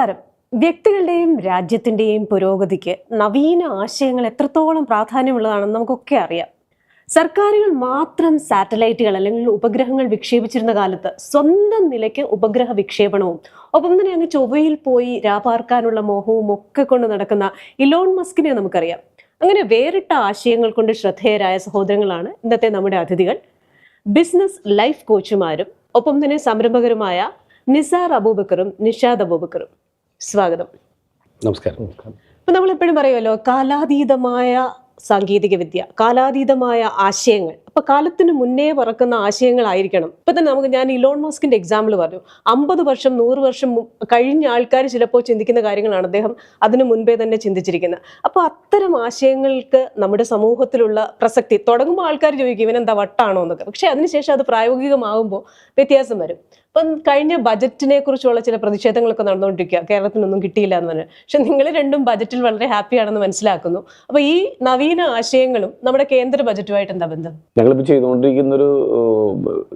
നമസ്കാരം. വ്യക്തികളുടെയും രാജ്യത്തിന്റെയും പുരോഗതിക്ക് നവീന ആശയങ്ങൾ എത്രത്തോളം പ്രാധാന്യമുള്ളതാണെന്ന് നമുക്കൊക്കെ അറിയാം. സർക്കാരുകൾ മാത്രം സാറ്റലൈറ്റുകൾ അല്ലെങ്കിൽ ഉപഗ്രഹങ്ങൾ വിക്ഷേപിച്ചിരുന്ന കാലത്ത് സ്വന്തം നിലയ്ക്ക് ഉപഗ്രഹ വിക്ഷേപണവും ഒപ്പം തന്നെ അങ്ങ് ചൊവ്വയിൽ പോയി രാപാർക്കാനുള്ള മോഹവും ഒക്കെ കൊണ്ട് നടക്കുന്ന ഇലോൺ മസ്കിനെ നമുക്കറിയാം. അങ്ങനെ വേറിട്ട ആശയങ്ങൾ കൊണ്ട് ശ്രദ്ധേയരായ സഹോദരങ്ങളാണ് ഇന്നത്തെ നമ്മുടെ അതിഥികൾ. ബിസിനസ് ലൈഫ് കോച്ചുമാരും ഒപ്പം തന്നെ സംരംഭകരുമായ നിസാർ അബൂബക്കറും നിഷാദ് അബൂബക്കറും. സ്വാഗതം. നമസ്കാരം. ഇപ്പൊ നമ്മൾ എപ്പോഴും പറയുമല്ലോ, കാലാതീതമായ സാങ്കേതിക വിദ്യ, കാലാതീതമായ ആശയങ്ങൾ. അപ്പൊ കാലത്തിന് മുന്നേ പറക്കുന്ന ആശയങ്ങളായിരിക്കണം. ഇപ്പൊ തന്നെ ഞാൻ ഇലോൺ മസ്കിന്റെ എക്സാമ്പിൾ പറഞ്ഞു. 50 വർഷം 100 വർഷം കഴിഞ്ഞ ആൾക്കാർ ചിലപ്പോൾ ചിന്തിക്കുന്ന കാര്യങ്ങളാണ് അദ്ദേഹം അതിനു മുൻപേ തന്നെ ചിന്തിച്ചിരിക്കുന്നത്. അപ്പൊ അത്തരം ആശയങ്ങൾക്ക് നമ്മുടെ സമൂഹത്തിലുള്ള പ്രസക്തി തുടങ്ങുമ്പോൾ ആൾക്കാർ ചോദിക്കും ഇവനെന്താ വട്ടാണോ എന്നൊക്കെ. പക്ഷെ അതിനുശേഷം അത് പ്രായോഗികമാകുമ്പോൾ വ്യത്യാസം വരും. ഇപ്പം കഴിഞ്ഞ ബജറ്റിനെ കുറിച്ചുള്ള ചില പ്രതിഷേധങ്ങളൊക്കെ നടന്നുകൊണ്ടിരിക്കുക, കേരളത്തിനൊന്നും കിട്ടിയില്ല എന്ന് പറഞ്ഞു. പക്ഷെ നിങ്ങൾ രണ്ടും ബജറ്റിൽ വളരെ ഹാപ്പിയാണെന്ന് മനസ്സിലാക്കുന്നു. അപ്പൊ ഈ നവീന ആശയങ്ങളും നമ്മുടെ കേന്ദ്ര ബജറ്റുമായിട്ട് എന്താ ബന്ധം? ഞങ്ങളിപ്പോൾ ചെയ്തുകൊണ്ടിരിക്കുന്ന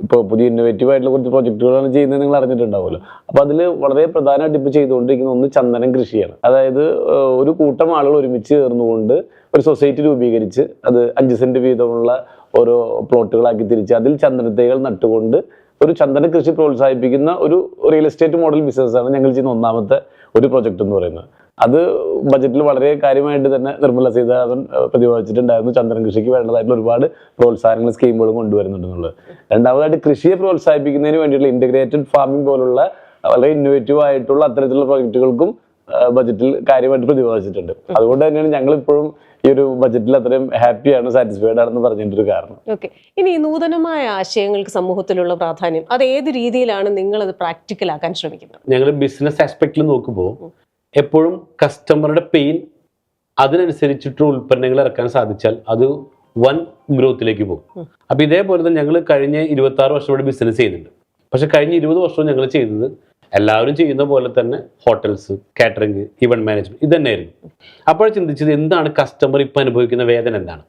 ഇപ്പോൾ പുതിയ ഇന്നോവേറ്റീവ് ആയിട്ടുള്ള കുറച്ച് പ്രൊജക്ടുകളാണ് ചെയ്യുന്നത്, നിങ്ങൾ അറിഞ്ഞിട്ടുണ്ടാവുമല്ലോ. അപ്പൊ അതിൽ വളരെ പ്രധാനമായിട്ട് ഇപ്പോൾ ചെയ്തുകൊണ്ടിരിക്കുന്ന ഒന്ന് ചന്ദനം കൃഷിയാണ്. അതായത് ഒരു കൂട്ടം ആളുകൾ ഒരുമിച്ച് ചേർന്നുകൊണ്ട് ഒരു സൊസൈറ്റി രൂപീകരിച്ച് അത് 5 സെന്റ് വീതമുള്ള ഓരോ പ്ലോട്ടുകളാക്കി തിരിച്ച് അതിൽ ചന്ദനത്തൈകൾ നട്ടുകൊണ്ട് ഒരു ചന്ദന കൃഷി പ്രോത്സാഹിപ്പിക്കുന്ന ഒരു റിയൽ എസ്റ്റേറ്റ് മോഡൽ ബിസിനസ്സാണ് ഞങ്ങൾ ചെയ്യുന്ന ഒന്നാമത്തെ ഒരു പ്രൊജക്ട് എന്ന് പറയുന്നത്. അത് ബജറ്റിൽ വളരെ കാര്യമായിട്ട് തന്നെ നിർമ്മല സീതാരാമൻ പ്രതിപാദിച്ചിട്ടുണ്ടായിരുന്നു. ചന്ദന കൃഷിക്ക് വേണ്ടതായിട്ടുള്ള ഒരുപാട് പ്രോത്സാഹനങ്ങൾ സ്കീമുകളും കൊണ്ടുവരുന്നുണ്ടെന്നുള്ളത്. രണ്ടാമതായിട്ട് കൃഷിയെ പ്രോത്സാഹിപ്പിക്കുന്നതിന് വേണ്ടിയിട്ടുള്ള ഇന്റഗ്രേറ്റഡ് ഫാമിംഗ് പോലുള്ള വളരെ ഇന്നോവേറ്റീവ് ആയിട്ടുള്ള അത്തരത്തിലുള്ള പ്രൊജക്ടുകൾക്കും ബജറ്റിൽ കാര്യമായിട്ട് പ്രതിപാദിച്ചിട്ടുണ്ട്. അതുകൊണ്ട് തന്നെയാണ് ഞങ്ങൾ ഇപ്പോഴും ഈ ഒരു ബജറ്റിൽ അത്രയും ഹാപ്പിയാണ്, സാറ്റിസ്ഫൈഡ് ആണെന്ന് പറഞ്ഞതിന്റെ ഒരു കാരണം. ഓക്കെ, ഇനി നൂതനമായ ആശയങ്ങൾക്ക് സമൂഹത്തിലുള്ള പ്രാധാന്യം അത് ഏത് രീതിയിലാണ് നിങ്ങൾ അത് പ്രാക്ടിക്കൽ ആക്കാൻ ശ്രമിക്കുന്നത്? ഞങ്ങൾ ബിസിനസ് ആസ്പെക്റ്റിൽ നോക്കുമ്പോൾ എപ്പോഴും കസ്റ്റമറുടെ പെയിൻ അതിനനുസരിച്ചിട്ടുള്ള ഉൽപ്പന്നങ്ങൾ ഇറക്കാൻ സാധിച്ചാൽ അത് വൻ ഗ്രോത്തിലേക്ക് പോകും. അപ്പൊ ഇതേപോലെ തന്നെ ഞങ്ങൾ കഴിഞ്ഞ 26 വർഷം ഇവിടെ ബിസിനസ് ചെയ്യുന്നുണ്ട്. പക്ഷെ കഴിഞ്ഞ 20 വർഷവും ഞങ്ങൾ ചെയ്തത് എല്ലാവരും ചെയ്യുന്ന പോലെ തന്നെ ഹോട്ടൽസ്, കാറ്ററിംഗ്, ഇവന്റ് മാനേജ്മെന്റ് ഇത് തന്നെയായിരുന്നു. അപ്പോൾ ചിന്തിച്ചത് എന്താണ് കസ്റ്റമർ ഇപ്പം അനുഭവിക്കുന്ന വേദന, എന്താണ്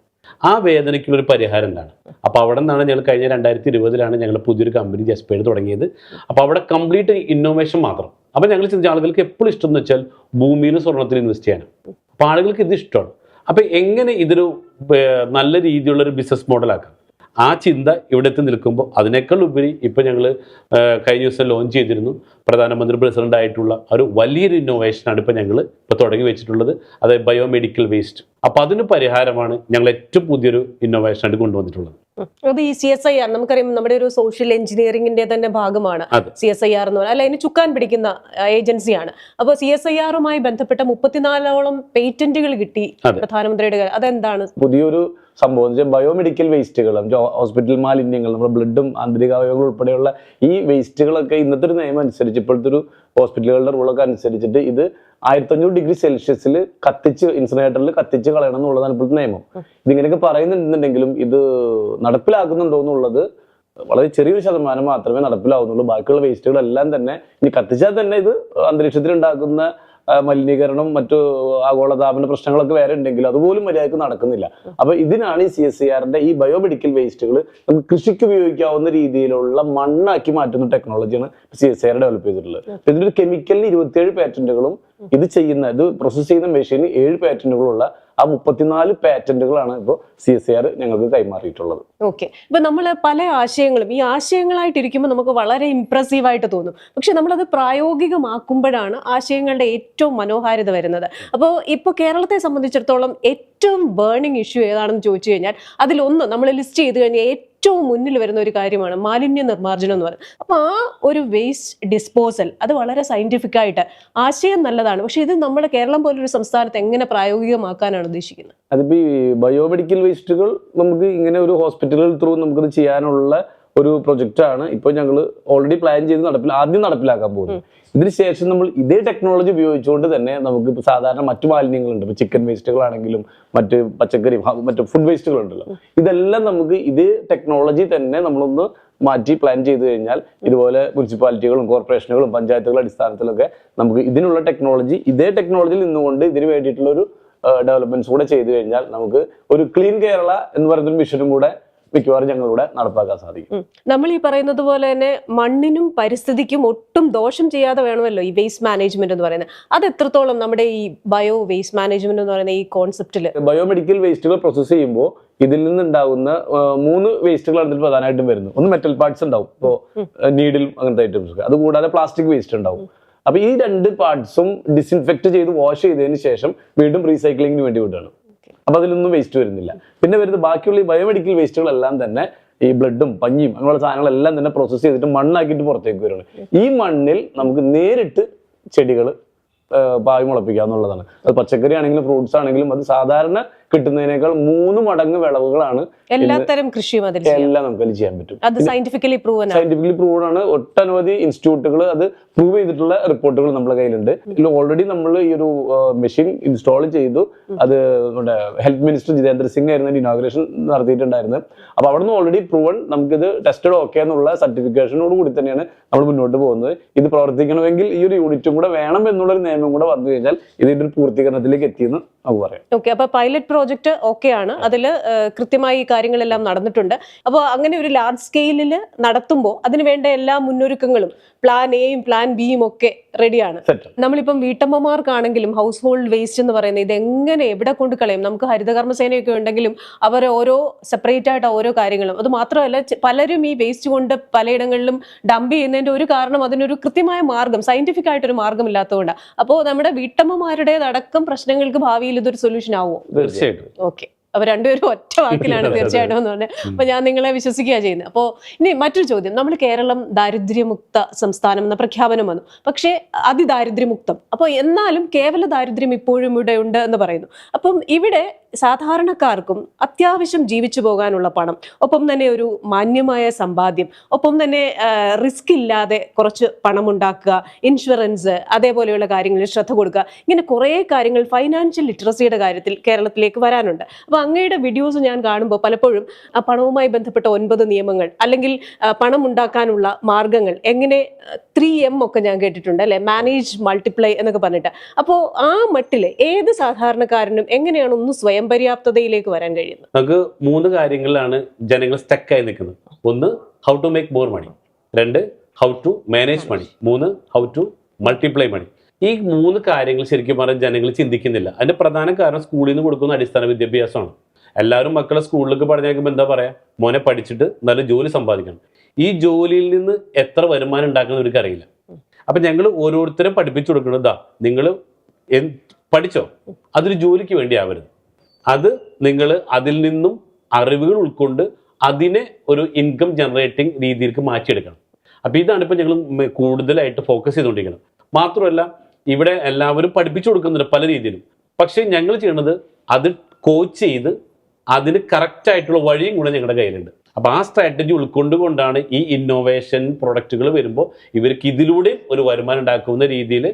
ആ വേദനയ്ക്കുള്ളൊരു പരിഹാരം എന്താണ്. അപ്പോൾ അവിടെ നിന്നാണ് ഞങ്ങൾ കഴിഞ്ഞ 2020 ഞങ്ങൾ പുതിയൊരു കമ്പനി ജസ്പേഡ് തുടങ്ങിയത്. അപ്പോൾ അവിടെ കംപ്ലീറ്റ് ഇന്നോവേഷൻ മാത്രം. അപ്പോൾ ഞങ്ങൾ ചിന്തിച്ച ആളുകൾക്ക് എപ്പോഴും ഇഷ്ടം എന്ന് വെച്ചാൽ ഭൂമിയിലും സ്വർണ്ണത്തിൽ ഇൻവെസ്റ്റ് ചെയ്യാനും. അപ്പോൾ ആളുകൾക്ക് ഇത് ഇഷ്ടമാണ്. അപ്പോൾ എങ്ങനെ ഇതൊരു നല്ല രീതിയിലുള്ളൊരു ബിസിനസ് മോഡലാക്കാം, ആ ചിന്ത ഇവിടെ എത്തി നിൽക്കുമ്പോൾ അതിനേക്കാൾ ഉപരി ഇപ്പം ഞങ്ങൾ കഴിഞ്ഞ ദിവസം ലോഞ്ച് ചെയ്തിരുന്നു. പ്രധാനമന്ത്രി പ്രസിഡന്റ് ആയിട്ടുള്ള ഒരു വലിയൊരു ഇന്നോവേഷനാണ് ഇപ്പം ഞങ്ങൾ തുടങ്ങി വെച്ചിട്ടുള്ളത്. അത് ബയോമെഡിക്കൽ വേസ്റ്റ്. അപ്പം അതിന് പരിഹാരമാണ് ഞങ്ങൾ ഏറ്റവും പുതിയൊരു ഇന്നോവേഷനായിട്ട് കൊണ്ടുവന്നിട്ടുള്ളത്. അത് ഈ CSIR നമുക്കറിയാം, നമ്മുടെ ഒരു സോഷ്യൽ എഞ്ചിനീയറിംഗിന്റെ തന്നെ ഭാഗമാണ് CSIR എന്ന് പറയുന്നത്. അല്ല, അതിന് ചുക്കാൻ പിടിക്കുന്ന ഏജൻസിയാണ്. അപ്പോൾ CSIR-ുമായി ബന്ധപ്പെട്ട 34ഓളം പേറ്റന്റുകൾ കിട്ടി പ്രധാനമന്ത്രിയുടെ. അതെന്താണ് പുതിയൊരു സംഭവം? ബയോമെഡിക്കൽ വേസ്റ്റുകൾ, ഹോസ്പിറ്റൽ മാലിന്യങ്ങൾ, നമ്മുടെ ബ്ലഡും ആന്തരികാവയവങ്ങളും ഉൾപ്പെടെയുള്ള ഈ വേസ്റ്റുകളൊക്കെ ഇന്നത്തെ ഒരു നിയമം അനുസരിച്ച്, ഇപ്പോഴത്തെ ഒരു ഹോസ്പിറ്റലുകളുടെ റൂളൊക്കെ അനുസരിച്ചിട്ട് ഇത് 1500 ഡിഗ്രി സെൽഷ്യസിൽ കത്തിച്ച് ഇൻസിനറേറ്ററിൽ കത്തിച്ച് കളയണം എന്നുള്ളതാണ് ഇപ്പോഴത്തെ നിയമം. ഇതിങ്ങനെയൊക്കെ പറയുന്നുണ്ടെങ്കിലും ഇത് നടപ്പിലാക്കുന്നുണ്ടോ എന്നുള്ളത് വളരെ ചെറിയൊരു ശതമാനം മാത്രമേ നടപ്പിലാവുന്നുള്ളൂ. ബാക്കിയുള്ള വേസ്റ്റുകളെല്ലാം തന്നെ ഇനി കത്തിച്ചാൽ തന്നെ ഇത് അന്തരീക്ഷത്തിൽ ഉണ്ടാക്കുന്ന മലിനീകരണം, മറ്റു ആഗോളതാപന പ്രശ്നങ്ങളൊക്കെ വേറെ ഉണ്ടെങ്കിലും അതുപോലും മര്യാദക്ക് നടക്കുന്നില്ല. അപ്പൊ ഇതിനാണ് ഈ CSIR-ന്റെ ഈ ബയോമെഡിക്കൽ വേസ്റ്റുകൾ നമുക്ക് കൃഷിക്ക് ഉപയോഗിക്കാവുന്ന രീതിയിലുള്ള മണ്ണാക്കി മാറ്റുന്ന ടെക്നോളജിയാണ് CSIR ഡെവലപ്പ് ചെയ്തിട്ടുള്ളത്. ഇതിനൊരു കെമിക്കലിന് 27 പാറ്റന്റുകളും ഇത് പ്രോസസ് ചെയ്യുന്ന മെഷീന് 7 പാറ്റന്റുകളുള്ള ആ 34 പാറ്റന്റുകളാണ് ഇപ്പോൾ CSIR ഞങ്ങൾക്ക് കൈമാറിയിട്ടുള്ളത്. ഓക്കെ, ഇപ്പൊ നമ്മൾ പല ആശയങ്ങളും ഈ ആശയങ്ങളായിട്ടിരിക്കുമ്പോൾ നമുക്ക് വളരെ ഇംപ്രസീവ് ആയിട്ട് തോന്നും. പക്ഷെ നമ്മളത് പ്രായോഗികമാക്കുമ്പോഴാണ് ആശയങ്ങളുടെ ഏറ്റവും മനോഹാരിത വരുന്നത്. അപ്പോൾ ഇപ്പോൾ കേരളത്തെ സംബന്ധിച്ചിടത്തോളം ഏറ്റവും ബേണിംഗ് ഇഷ്യൂ ഏതാണെന്ന് ചോദിച്ചു കഴിഞ്ഞാൽ അതിലൊന്ന് നമ്മൾ ലിസ്റ്റ് ചെയ്ത് കഴിഞ്ഞാൽ ഏറ്റവും മുന്നിൽ വരുന്ന ഒരു കാര്യമാണ് മാലിന്യ നിർമ്മാർജ്ജനം എന്ന് പറയുന്നത്. അപ്പോൾ ആ ഒരു വേസ്റ്റ് ഡിസ്പോസൽ അത് വളരെ സയന്റിഫിക് ആയിട്ട് ആശയം നല്ലതാണ്. പക്ഷെ ഇത് നമ്മുടെ കേരളം പോലൊരു സംസ്ഥാനത്ത് എങ്ങനെ പ്രായോഗികമാക്കാനാണ് ഉദ്ദേശിക്കുന്നത്? അതിപ്പോ ഈ ബയോമെഡിക്കൽ വേസ്റ്റുകൾ നമുക്ക് ഇങ്ങനെ ഒരു ഹോസ്പിറ്റലുകൾ ത്രൂ നമുക്കത് ചെയ്യാനുള്ള ഒരു പ്രൊജക്റ്റാണ് ഇപ്പോൾ ഞങ്ങൾ ഓൾറെഡി പ്ലാൻ ചെയ്ത് ആദ്യം നടപ്പിലാക്കാൻ പോകുന്നത്. ഇതിനുശേഷം നമ്മൾ ഇതേ ടെക്നോളജി ഉപയോഗിച്ചുകൊണ്ട് തന്നെ നമുക്ക് ഇപ്പോൾ സാധാരണ മറ്റു മാലിന്യങ്ങളുണ്ട്, ഇപ്പോൾ ചിക്കൻ വേസ്റ്റുകളാണെങ്കിലും മറ്റ് പച്ചക്കറി, മറ്റു ഫുഡ് വേസ്റ്റുകളുണ്ടല്ലോ, ഇതെല്ലാം നമുക്ക് ഇതേ ടെക്നോളജി തന്നെ നമ്മളൊന്ന് മാറ്റി പ്ലാൻ ചെയ്ത് കഴിഞ്ഞാൽ ഇതുപോലെ മുനിസിപ്പാലിറ്റികളും കോർപ്പറേഷനുകളും പഞ്ചായത്തുകളുടെ അടിസ്ഥാനത്തിലൊക്കെ നമുക്ക് ഇതിനുള്ള ടെക്നോളജി, ഇതേ ടെക്നോളജിയിൽ നിന്നുകൊണ്ട് ഇതിന് വേണ്ടിയിട്ടുള്ള ഒരു ഡെവലപ്മെന്റ്സ് കൂടെ ചെയ്തു കഴിഞ്ഞാൽ നമുക്ക് ഒരു ക്ലീൻ കേരള എന്ന് പറയുന്നൊരു മിഷനും കൂടെ മിക്കവാറും ഞങ്ങളിവിടെ നടപ്പാക്കാൻ സാധിക്കും. നമ്മൾ ഈ പറയുന്നത് പോലെ തന്നെ മണ്ണിനും പരിസ്ഥിതിക്കും ഒട്ടും ദോഷം ചെയ്യാതെ വേണമല്ലോ ഈ വേസ്റ്റ് മാനേജ്മെന്റ് എന്ന് പറയുന്നത്. അത് എത്രത്തോളം നമ്മുടെ ഈ ബയോ വേസ്റ്റ് മാനേജ്മെന്റ് എന്ന് പറയുന്ന ഈ കോൺസെപ്റ്റില് ബയോമെഡിക്കൽ വേസ്റ്റുകൾ പ്രോസസ് ചെയ്യുമ്പോൾ ഇതിൽ നിന്നുണ്ടാകുന്ന 3 വേസ്റ്റുകളാണ് ഇതിൽ പ്രധാനമായിട്ടും വരുന്നത്. ഒന്ന് മെറ്റൽ പാർട്സ് ഉണ്ടാവും, ഇപ്പോൾ നീഡിൽ അങ്ങനത്തെ ഐറ്റംസ്. അതുകൂടാതെ പ്ലാസ്റ്റിക് വേസ്റ്റ് ഉണ്ടാവും. അപ്പൊ ഈ 2 പാർട്സും ഡിസിൻഫെക്ട് ചെയ്ത് വാഷ് ചെയ്തതിന് ശേഷം വീണ്ടും റീസൈക്ലിങ്ങിന് വേണ്ടി വിടുകയാണ്. അപ്പൊ അതിലൊന്നും വേസ്റ്റ് വരുന്നില്ല. പിന്നെ വരുന്നത് ബാക്കിയുള്ള ഈ ബയോമെഡിക്കൽ വേസ്റ്റുകളെല്ലാം തന്നെ ഈ ബ്ലഡും പഞ്ഞിയും അങ്ങനെയുള്ള സാധനങ്ങളെല്ലാം തന്നെ പ്രോസസ്സ് ചെയ്തിട്ട് മണ്ണാക്കിയിട്ട് പുറത്തേക്ക് വരുകയാണ്. ഈ മണ്ണിൽ നമുക്ക് നേരിട്ട് ചെടികൾ പാവി മുളപ്പിക്കാന്നുള്ളതാണ്. അത് പച്ചക്കറി ആണെങ്കിലും ഫ്രൂട്ട്സ് ആണെങ്കിലും അത് സാധാരണ കിട്ടുന്നതിനേക്കാൾ 3 മടങ്ങ് വിളവുകളാണ് എല്ലാത്തരം കൃഷിയും എല്ലാം നമുക്ക് അതിൽ ചെയ്യാൻ പറ്റും. അത് സയന്റിഫിക്കലി പ്രൂവൻ ആണ്. ഒട്ടനവധി ഇൻസ്റ്റിറ്റ്യൂട്ടുകൾ അത് പ്രൂവ് ചെയ്തിട്ടുള്ള റിപ്പോർട്ടുകൾ നമ്മുടെ കയ്യിലുണ്ട്. ഓൾറെഡി നമ്മൾ ഈ ഒരു മെഷീൻ ഇൻസ്റ്റാൾ ചെയ്തു. അത് നമ്മുടെ ഹെൽത്ത് മിനിസ്റ്റർ ജിതേന്ദ്ര സിംഗ് ആയിരുന്നു ഇനോഗ്രേഷൻ നടത്തിയിട്ടുണ്ടായിരുന്നത്. അപ്പൊ അവിടെ നിന്ന് ഓൾറെഡി പ്രൂവൺ, നമുക്കിത് ടെസ്റ്റഡ് ഓക്കെ എന്നുള്ള സർട്ടിഫിക്കേഷനോട് കൂടി തന്നെയാണ് നമ്മൾ മുന്നോട്ട് പോകുന്നത്. ഇത് പ്രവർത്തിക്കണമെങ്കിൽ ഈ ഒരു യൂണിറ്റും കൂടെ വേണം എന്നുള്ളൊരു നിയമം കൂടെ വന്നു കഴിഞ്ഞാൽ ഇതിന്റെ ഒരു പൂർത്തീകരണത്തിലേക്ക് എത്തിയെന്ന് നമുക്ക് പറയാം. ഓക്കെ, അപ്പൊ പൈലറ്റ് പ്രോജക്റ്റ് ഓക്കെ ആണ്, അതിൽ കൃത്യമായി ഈ കാര്യങ്ങളെല്ലാം നടന്നിട്ടുണ്ട്. അപ്പോൾ അങ്ങനെ ഒരു ലാർജ് സ്കെയിലിൽ നടത്തുമ്പോൾ അതിന് വേണ്ട എല്ലാ മുന്നൊരുക്കങ്ങളും പ്ലാൻ എയും പ്ലാൻ ബിയും ഒക്കെ റെഡിയാണ്. നമ്മളിപ്പം വീട്ടമ്മമാർക്കാണെങ്കിലും ഹൗസ് ഹോൾഡ് വേസ്റ്റ് എന്ന് പറയുന്നത് ഇത് എങ്ങനെ എവിടെ കൊണ്ട് കളയും? നമുക്ക് ഹരിതകർമ്മസേനയൊക്കെ ഉണ്ടെങ്കിലും അവർ ഓരോ സെപ്പറേറ്റ് ആയിട്ട് ഓരോ കാര്യങ്ങളും, അത് മാത്രമല്ല പലരും ഈ വേസ്റ്റ് കൊണ്ട് പലയിടങ്ങളിലും ഡംപ് ചെയ്യുന്നതിന്റെ ഒരു കാരണം അതിനൊരു കൃത്യമായ മാർഗം, സയന്റിഫിക് ആയിട്ടൊരു മാർഗം ഇല്ലാത്തതുകൊണ്ടാണ്. അപ്പോൾ നമ്മുടെ വീട്ടമ്മമാരുടേതടക്കം പ്രശ്നങ്ങൾക്ക് ഭാവിയിൽ ഇതൊരു സൊല്യൂഷൻ ആവുമോ? തീർച്ചയായിട്ടും. ഓക്കെ, അപ്പൊ രണ്ടുപേരും ഒറ്റ വാക്കിലാണ് തീർച്ചയായിട്ടും എന്ന് പറഞ്ഞത്. അപ്പൊ ഞാൻ നിങ്ങളെ വിശ്വസിക്കുക ചെയ്യുന്നത്. അപ്പോൾ ഇനി മറ്റൊരു ചോദ്യം, നമ്മൾ കേരളം ദാരിദ്ര്യമുക്ത സംസ്ഥാനം എന്ന പ്രഖ്യാപനം വന്നു, പക്ഷേ അതിദാരിദ്ര്യമുക്തം. അപ്പോൾ എന്നാലും കേവല ദാരിദ്ര്യം ഇപ്പോഴും ഇവിടെ ഉണ്ട് എന്ന് പറയുന്നു. അപ്പം ഇവിടെ സാധാരണക്കാർക്കും അത്യാവശ്യം ജീവിച്ചു പോകാനുള്ള പണം, ഒപ്പം തന്നെ ഒരു മാന്യമായ സമ്പാദ്യം, ഒപ്പം തന്നെ റിസ്ക് ഇല്ലാതെ കുറച്ച് പണം ഉണ്ടാക്കുക, ഇൻഷുറൻസ്, അതേപോലെയുള്ള കാര്യങ്ങളിൽ ശ്രദ്ധ കൊടുക്കുക, ഇങ്ങനെ കുറേ കാര്യങ്ങൾ ഫൈനാൻഷ്യൽ ലിറ്ററസിയുടെ കാര്യത്തിൽ കേരളത്തിലേക്ക് വരാനുണ്ട്. അപ്പൊ അങ്ങയുടെ വീഡിയോസ് ഞാൻ കാണുമ്പോൾ പലപ്പോഴും പണവുമായി ബന്ധപ്പെട്ട 9 നിയമങ്ങൾ, അല്ലെങ്കിൽ പണം ഉണ്ടാക്കാനുള്ള മാർഗങ്ങൾ, എങ്ങനെ 3M ഒക്കെ ഞാൻ കേട്ടിട്ടുണ്ട് അല്ലെ, മാനേജ് മൾട്ടിപ്ലൈ എന്നൊക്കെ പറഞ്ഞിട്ട്. അപ്പോൾ ആ മട്ടില് ഏത് സാധാരണക്കാരനും എങ്ങനെയാണ് ഒന്ന് സ്വയം പര്യാപ്തതയിലേക്ക് വരാൻ കഴിയുന്നത്? നമുക്ക് 3 കാര്യങ്ങളിലാണ് ജനങ്ങൾ സ്റ്റക്കായി നിൽക്കുന്നത്. ഒന്ന്, how to make more money. 2, how to manage money. 3, how to multiply money. ഈ 3 കാര്യങ്ങൾ ശരിക്കും പറഞ്ഞാൽ ജനങ്ങൾ ചിന്തിക്കുന്നില്ല. അതിന്റെ പ്രധാന കാരണം സ്കൂളിൽ നിന്ന് കൊടുക്കുന്ന അടിസ്ഥാന വിദ്യാഭ്യാസമാണ്. എല്ലാവരും മക്കളെ സ്കൂളിലേക്ക് പറഞ്ഞേക്കുമ്പോൾ എന്താ പറയാ, മോനെ പഠിച്ചിട്ട് നല്ല ജോലി സമ്പാദിക്കണം. ഈ ജോലിയിൽ നിന്ന് എത്ര വരുമാനം ഉണ്ടാക്കുന്ന അവർക്ക് അറിയില്ല. അപ്പൊ ഞങ്ങൾ ഓരോരുത്തരും പഠിപ്പിച്ചു കൊടുക്കുന്നതാ, നിങ്ങൾ പഠിച്ചോ, അതൊരു ജോലിക്ക് വേണ്ടി ആവരുത്. അത് നിങ്ങൾ അതിൽ നിന്നും അറിവുകൾ ഉൾക്കൊണ്ട് അതിനെ ഒരു ഇൻകം ജനറേറ്റിംഗ് രീതിയിലേക്ക് മാറ്റിയെടുക്കണം. അപ്പൊ ഇതാണ് ഇപ്പൊ ഞങ്ങൾ കൂടുതലായിട്ട് ഫോക്കസ് ചെയ്തുകൊണ്ടിരിക്കുന്നത്. മാത്രമല്ല ഇവിടെ എല്ലാവരും പഠിപ്പിച്ചു കൊടുക്കുന്നുണ്ട് പല രീതിയിലും. പക്ഷെ ഞങ്ങൾ ചെയ്യുന്നത് അത് കോച്ച് ചെയ്ത് അതിന് കറക്റ്റ് ആയിട്ടുള്ള വഴിയും കൂടെ ഞങ്ങളുടെ കയ്യിലുണ്ട്. അപ്പൊ ആ സ്ട്രാറ്റജി ഉൾക്കൊണ്ടുകൊണ്ടാണ് ഈ ഇന്നോവേഷൻ പ്രൊഡക്റ്റുകൾ വരുമ്പോൾ ഇവർക്ക് ഇതിലൂടെ ഒരു വരുമാനം ഉണ്ടാക്കുന്ന രീതിയിൽ